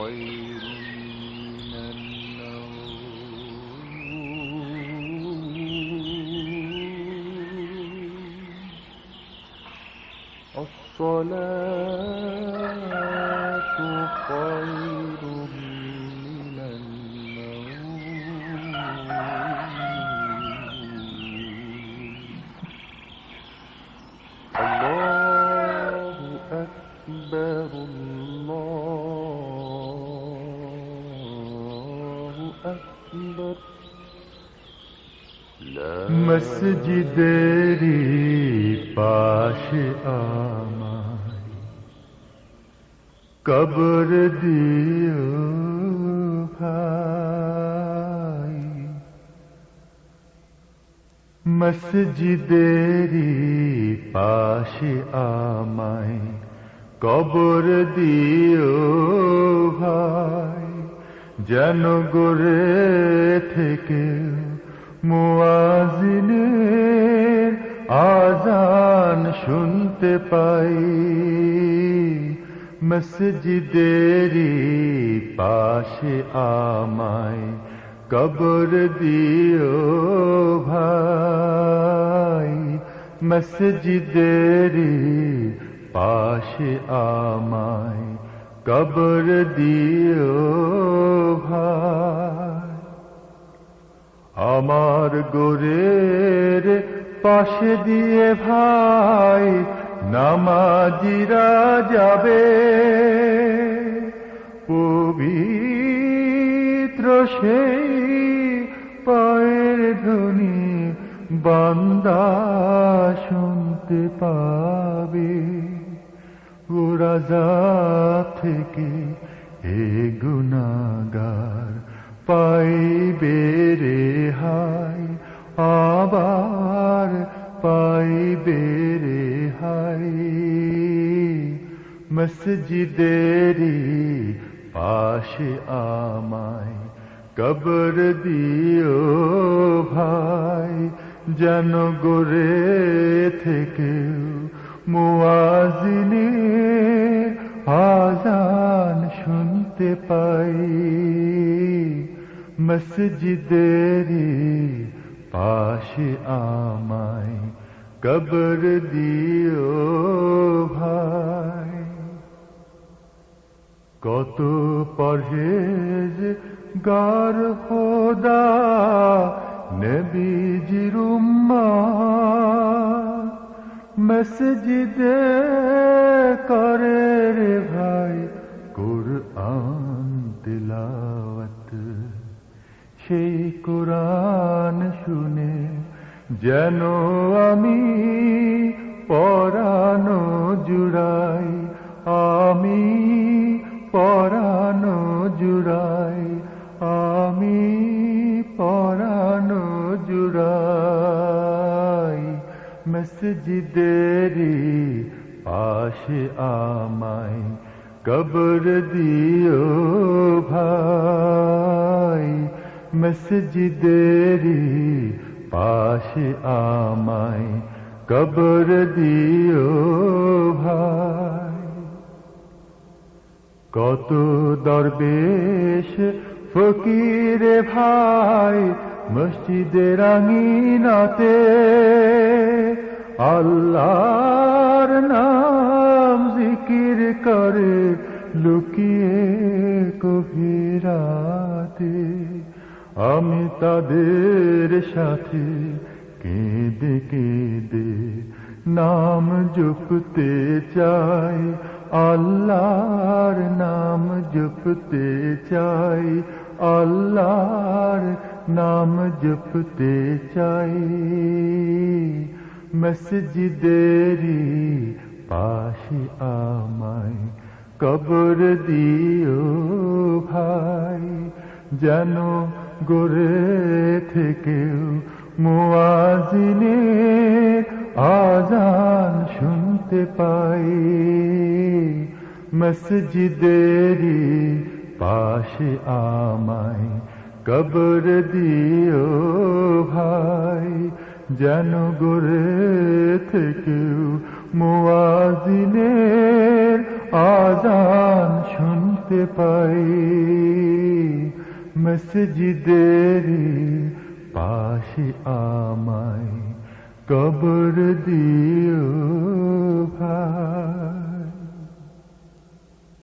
خير من النوم. الصلاة خير من النوم. الله أكبر الله أكبر. মসজিদেরি পাশে আমায় কবর দিও ভাই। মসজিদেরি পাশে আমায় কবর দিও ভাই। যেন গড়ে থেকে মুয়াজ্জিনের আযান শুনতে পাই। মসজিদেরি পাশে আমায় কবর দিও ভাই। মসজিদেরি পাশে আমায় কবর দিও ভাই। আমার গোরের পাশে দিয়ে ভাই নামাজিরা যাবে। পবিত্র সেই পায়ের ধ্বনি বান্দা শুনতে পাবে। ওরাজাব থেকে হে গুনাহগার পাইবে রেহাই। আবার পাইবে রেহাই। মসজিদেরি পাশে আমায় কবর দিও ভাই। যেন গড়ে থেকেও মুয়াজ্জিনের আযান শুনতে পাই। মসজিদেরি পাশে আমায় কবর দিও ভাই। কত পরহেজগার খোদা নবীজির উম্মত মসজিদে করে রে ভাই কুরআন তিলাওয়াত। সেই কুরআন শুনে যেন আমি পরানো জুড়াই। আমি পরানো জুড়াই। আমি পরানো জুড়াই। মসজিদেরি পাশে আমায় কবর দিও ভাই। মসজিদেরি পাশে আমায় কবর দিও ভাই। কত দরবেশ ফকিরে ভাই মসজিদের আঙিনাতে আল্লাহর নাম জিকির করে লুকিয়ে গভীরাতে। আমি তাদের সাথে কেঁদে কেঁদে নাম জপতে চাই। আল্লাহর নাম জপতে চাই। আল্লাহর নাম জপতে চাই। মসজিদেরি পাশে আমায় কবর দিও ভাই। যেন গড়ে থেকেও মুয়াজ্জিনের আযান শুনতে পাই। মসজিদেরি পাশে আমায় কবর দিও ভাই। যেন গড়ে থেকেও মুয়াজ্জিনের আযান শুনতে ঘুমাতে পাই মসজিদের পাশে আমায় কবর দিও ভাই।